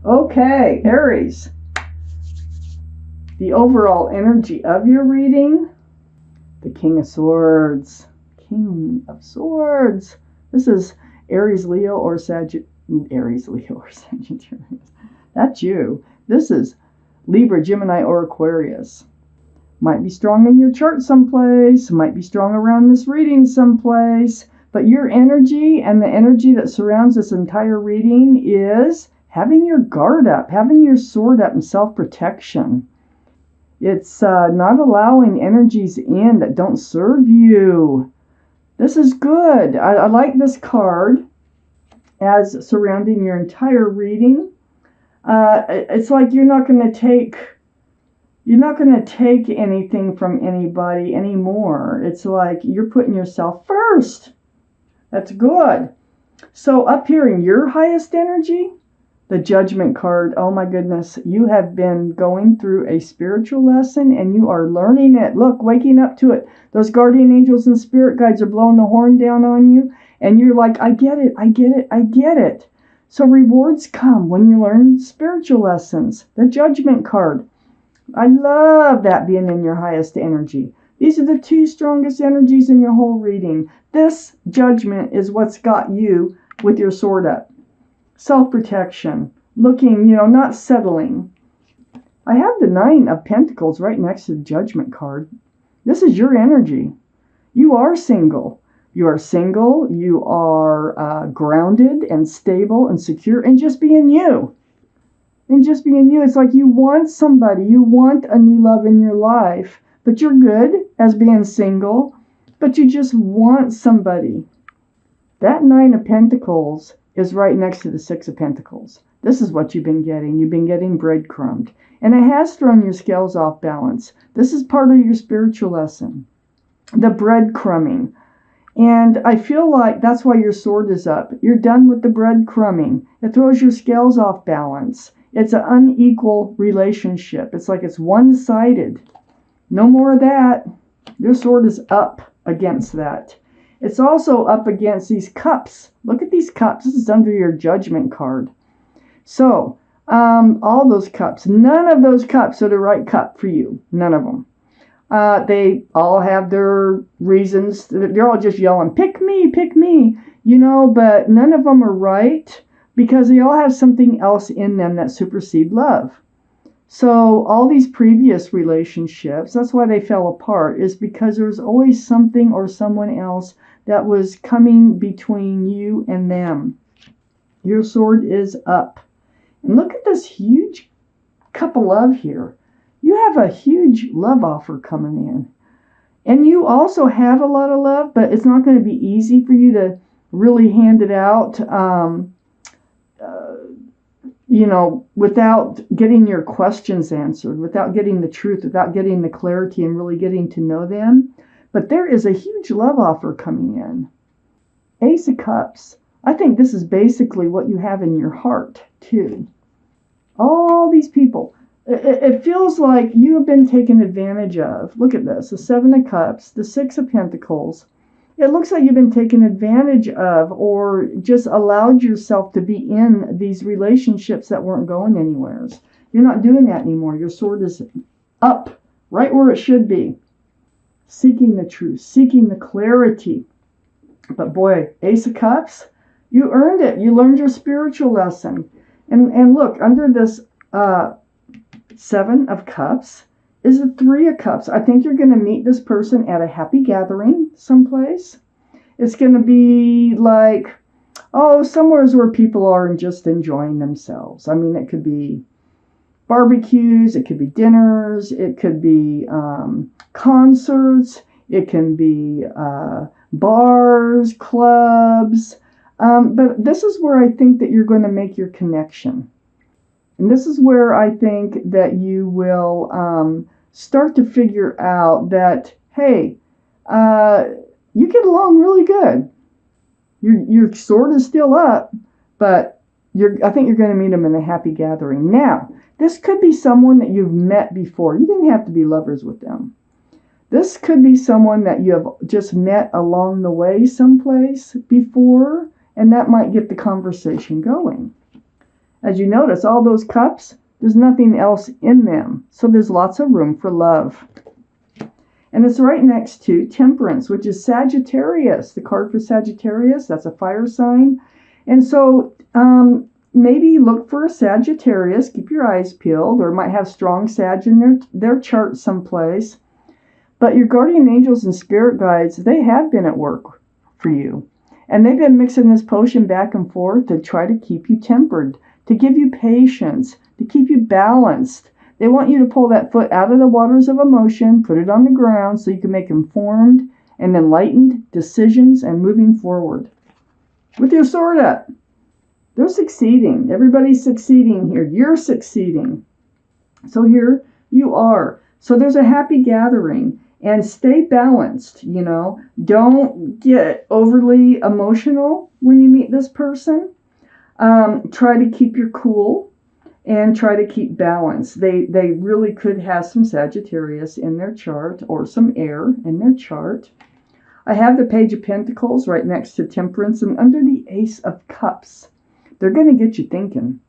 Okay, Aries. The overall energy of your reading, the King of Swords. King of Swords. This is Aries, Leo, or Sagittarius. That's you. This is Libra, Gemini, or Aquarius. Might be strong in your chart someplace. Might be strong around this reading someplace. But your energy and the energy that surrounds this entire reading is having your guard up, having your sword up, and self-protection. It's not allowing energies in that don't serve you. This is good. I like this card as surrounding your entire reading. It's like you're not going to take anything from anybody anymore. It's like you're putting yourself first. That's good. So up here in your highest energy, the Judgment card, oh my goodness, you have been going through a spiritual lesson and you are learning it. Look, waking up to it. Those guardian angels and spirit guides are blowing the horn down on you. And you're like, I get it, I get it, I get it. So rewards come when you learn spiritual lessons. The Judgment card. I love that being in your highest energy. These are the two strongest energies in your whole reading. This Judgment is what's got you with your sword up. Self-protection, looking, not settling. I have the Nine of Pentacles right next to the Judgment card. This is your energy. You are single. You are single. You are grounded and stable and secure and just being you. And just being you. It's like you want somebody. You want a new love in your life. But you're good as being single. But you just want somebody. That Nine of Pentacles is right next to the Six of Pentacles. This is what you've been getting. You've been getting breadcrumbed. And it has thrown your scales off balance. This is part of your spiritual lesson. The breadcrumbing. And I feel like that's why your sword is up. You're done with the breadcrumbing. It throws your scales off balance. It's an unequal relationship. It's like it's one-sided. No more of that. Your sword is up against that. It's also up against these cups. Look at these cups. This is under your Judgment card. So, all those cups. None of those cups are the right cup for you. None of them. They all have their reasons. They're all just yelling, pick me, but none of them are right because they all have something else in them that supersede love. So all these previous relationships, that's why they fell apart, is because there was always something or someone else that was coming between you and them. Your sword is up. And look at this huge cup of love here. You have a huge love offer coming in. And you also have a lot of love, but it's not going to be easy for you to really hand it out, without getting your questions answered, without getting the truth, without getting the clarity and really getting to know them. But there is a huge love offer coming in. Ace of Cups. I think this is basically what you have in your heart, too. All these people. It feels like you have been taken advantage of. Look at this. The Seven of Cups, the Six of Pentacles. It looks like you've been taken advantage of or just allowed yourself to be in these relationships that weren't going anywhere. You're not doing that anymore. Your sword is up, right where it should be. Seeking the truth, seeking the clarity. But boy, Ace of Cups, you earned it. You learned your spiritual lesson. And look, under this Seven of Cups is the Three of Cups. I think you're going to meet this person at a happy gathering someplace. It's going to be like, somewhere where people are just enjoying themselves. I mean, it could be barbecues, it could be dinners, it could be concerts, it can be bars, clubs. But this is where I think that you're going to make your connection. And this is where I think that you will start to figure out that, hey, you get along really good. Your sword is still up, but I think you're going to meet them in a happy gathering. Now, this could be someone that you've met before. You didn't have to be lovers with them. This could be someone that you have just met along the way someplace before, and that might get the conversation going. As you notice, all those cups, there's nothing else in them. So there's lots of room for love. And it's right next to Temperance, which is Sagittarius. The card for Sagittarius, that's a fire sign. And so maybe look for a Sagittarius. Keep your eyes peeled, or might have strong Sag in their chart someplace. But your guardian angels and spirit guides, they have been at work for you. And they've been mixing this potion back and forth to try to keep you tempered, to give you patience, to keep you balanced. They want you to pull that foot out of the waters of emotion, put it on the ground so you can make informed and enlightened decisions and moving forward. With your sword up, they're succeeding. Everybody's succeeding here. You're succeeding. So here you are. So there's a happy gathering. And stay balanced, you know. Don't get overly emotional when you meet this person. Try to keep your cool and try to keep balance. They really could have some Sagittarius in their chart or some air in their chart. I have the Page of Pentacles right next to Temperance, and under the Ace of Cups. They're going to get you thinking.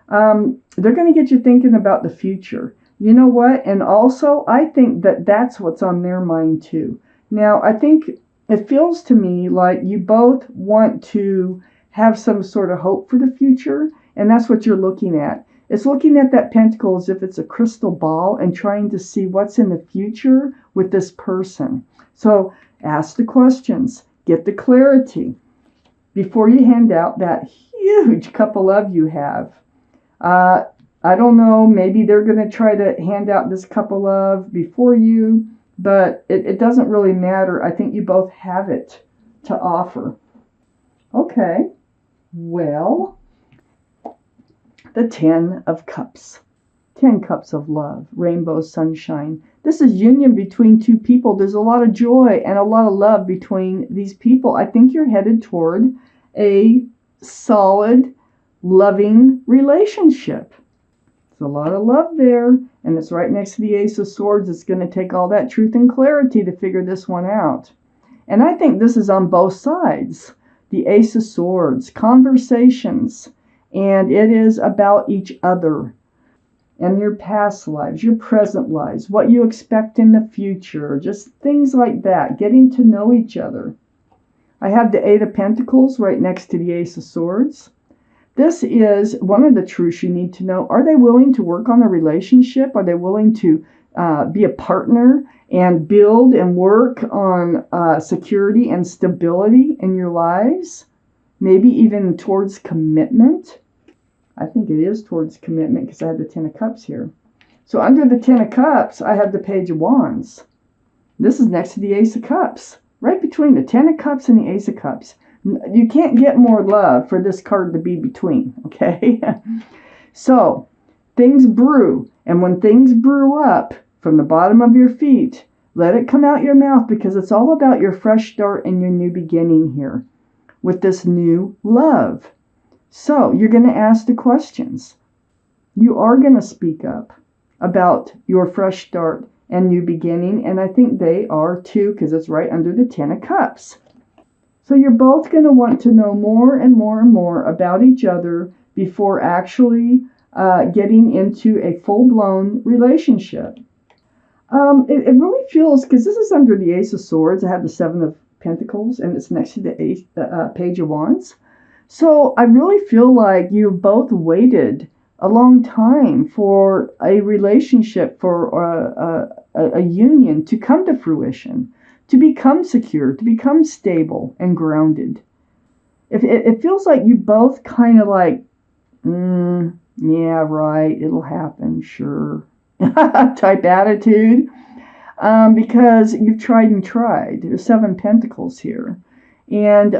They're going to get you thinking about the future. You know what? And also, I think that that's what's on their mind too. Now, I think it feels to me like you both want to have some sort of hope for the future, and that's what you're looking at. It's looking at that pentacle as if it's a crystal ball and trying to see what's in the future with this person. So ask the questions, get the clarity before you hand out that huge cup of love you have. I don't know, maybe they're going to try to hand out this cup of love before you, but it doesn't really matter. I think you both have it to offer. Okay, well, the 10 of Cups. 10 cups of love, rainbow, sunshine. This is union between two people. There's a lot of joy and a lot of love between these people. I think you're headed toward a solid, loving relationship. A lot of love there, and it's right next to the Ace of Swords. It's going to take all that truth and clarity to figure this one out. And I think this is on both sides. The Ace of Swords, conversations, and it is about each other and your past lives, your present lives, what you expect in the future, just things like that, getting to know each other. I have the Eight of Pentacles right next to the Ace of Swords. This is one of the truths you need to know. Are they willing to work on a relationship? Are they willing to be a partner and build and work on security and stability in your lives? Maybe even towards commitment? I think it is towards commitment because I have the 10 of Cups here. So under the 10 of Cups, I have the Page of Wands. This is next to the Ace of Cups. Right between the 10 of Cups and the Ace of Cups. You can't get more love for this card to be between, okay? So, things brew. And when things brew up from the bottom of your feet, let it come out your mouth because it's all about your fresh start and your new beginning here with this new love. So, you're going to ask the questions. You are going to speak up about your fresh start and new beginning. And I think they are too because it's right under the 10 of Cups. So you're both going to want to know more and more and more about each other before actually getting into a full-blown relationship. It really feels, because this is under the Ace of Swords, I have the 7 of Pentacles, and it's next to the Page of Wands. So I really feel like you both waited a long time for a relationship, for a union to come to fruition, to become secure, to become stable and grounded. It feels like you both kind of like, yeah, right, it'll happen, sure, type attitude, because you've tried and tried. There's 7 Pentacles here. And,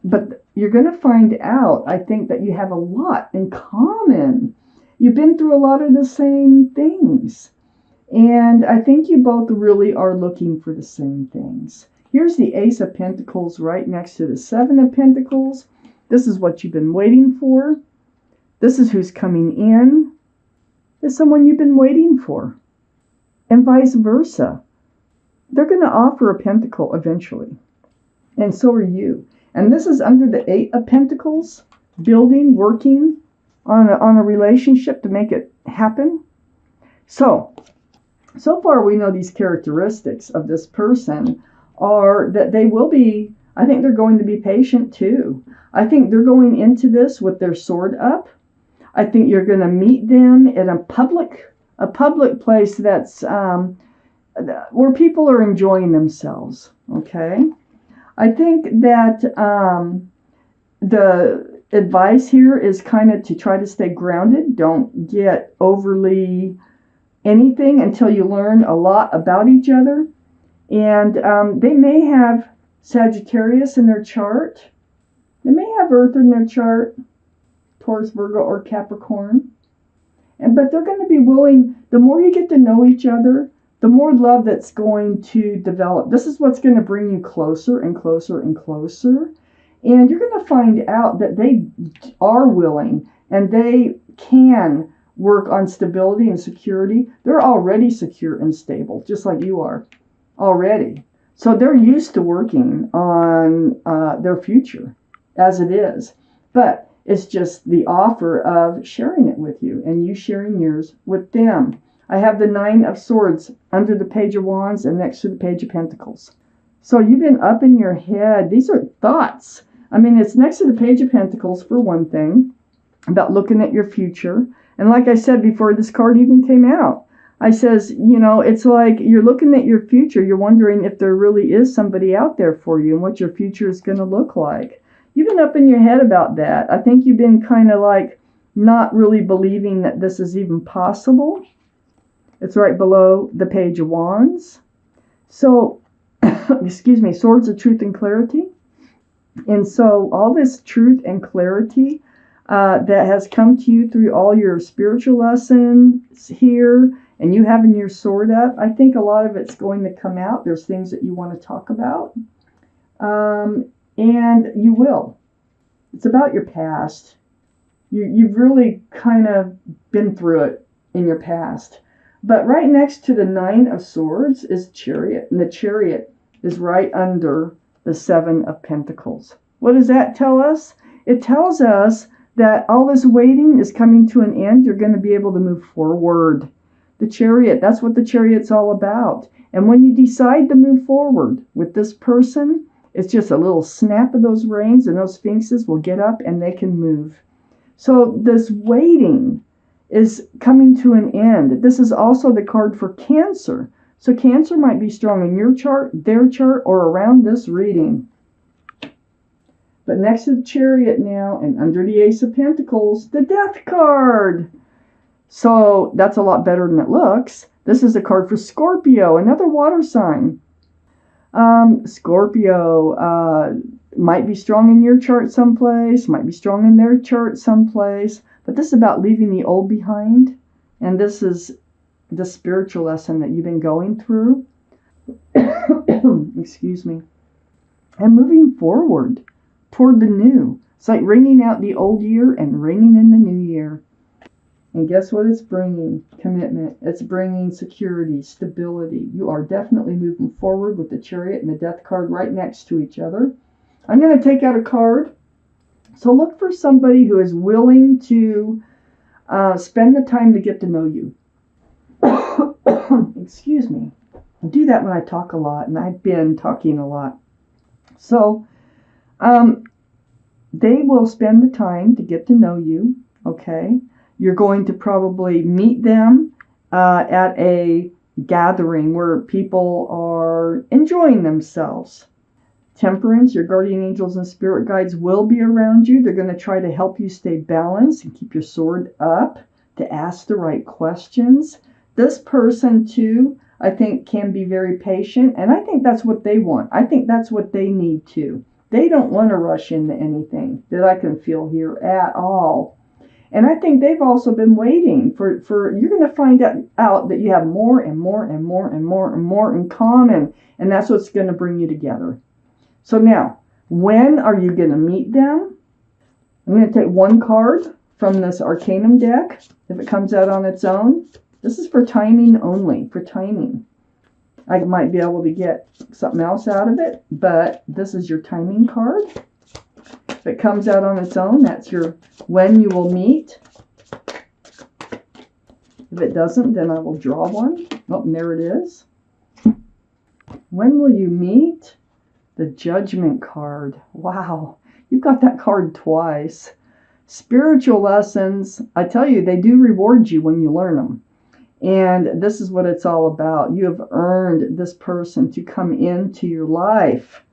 but you're going to find out, I think, that you have a lot in common. You've been through a lot of the same things. And I think you both really are looking for the same things. Here's the Ace of Pentacles right next to the 7 of Pentacles. This is what you've been waiting for. This is who's coming in. This is someone you've been waiting for. And vice versa. They're going to offer a pentacle eventually. And so are you. And this is under the 8 of Pentacles. Building, working, on a relationship to make it happen. So far we know these characteristics of this person are that they will be, I think they're going to be patient too. I think they're going into this with their sword up. I think you're going to meet them in a public place that's where people are enjoying themselves. Okay, I think that the advice here is kind of to try to stay grounded. Don't get overly anything until you learn a lot about each other. And they may have Sagittarius in their chart. They may have Earth in their chart, Taurus, Virgo, or Capricorn. But they're going to be willing, the more you get to know each other, the more love that's going to develop. This is what's going to bring you closer and closer and closer. And you're going to find out that they are willing and they can work on stability and security. They're already secure and stable, just like you are already. So they're used to working on their future as it is. But it's just the offer of sharing it with you and you sharing yours with them. I have the 9 of Swords under the Page of Wands and next to the Page of Pentacles. So you've been up in your head. These are thoughts. I mean, it's next to the Page of Pentacles for one thing, about looking at your future. And like I said before this card even came out, I says, you know, it's like you're looking at your future. You're wondering if there really is somebody out there for you and what your future is going to look like. You've been up in your head about that. I think you've been kind of like not really believing that this is even possible. It's right below the Page of Wands. So, excuse me, Swords of Truth and Clarity. And so all this truth and clarity that has come to you through all your spiritual lessons here and you having your sword up, I think a lot of it's going to come out. There's things that you want to talk about. And you will. It's about your past. You've really kind of been through it in your past. But right next to the 9 of Swords is Chariot. And the Chariot is right under the 7 of Pentacles. What does that tell us? It tells us that all this waiting is coming to an end. You're going to be able to move forward. The Chariot, that's what the Chariot's all about. And when you decide to move forward with this person, it's just a little snap of those reins and those sphinxes will get up and they can move. So this waiting is coming to an end. This is also the card for Cancer. So Cancer might be strong in your chart, their chart, or around this reading. But next to the Chariot now, and under the Ace of Pentacles, the Death card. So that's a lot better than it looks. This is a card for Scorpio, another water sign. Scorpio might be strong in your chart someplace, might be strong in their chart someplace. But this is about leaving the old behind. And this is the spiritual lesson that you've been going through. Excuse me. And moving forward toward the new. It's like ringing out the old year and ringing in the new year. And guess what it's bringing? Commitment. It's bringing security, stability. You are definitely moving forward with the Chariot and the Death card right next to each other. I'm going to take out a card. So look for somebody who is willing to spend the time to get to know you. Excuse me. I do that when I talk a lot, and I've been talking a lot. So they will spend the time to get to know you, okay? You're going to probably meet them at a gathering where people are enjoying themselves. Temperance, your guardian angels and spirit guides will be around you. They're going to try to help you stay balanced and keep your sword up, to ask the right questions. This person, too, I think can be very patient, and I think that's what they want. I think that's what they need, too. They don't want to rush into anything that I can feel here at all. And I think they've also been waiting for you're going to find out that you have more and more and more and more and more in common, and that's what's going to bring you together. So now, when are you going to meet them? I'm going to take one card from this Arcanum deck, if it comes out on its own. This is for timing only, for timing. I might be able to get something else out of it, but this is your timing card. If it comes out on its own, that's your when you will meet. If it doesn't, then I will draw one. Oh, and there it is. When will you meet? The Judgment card. Wow, you've got that card twice. Spiritual lessons, I tell you, they do reward you when you learn them. And this is what it's all about. You have earned this person to come into your life.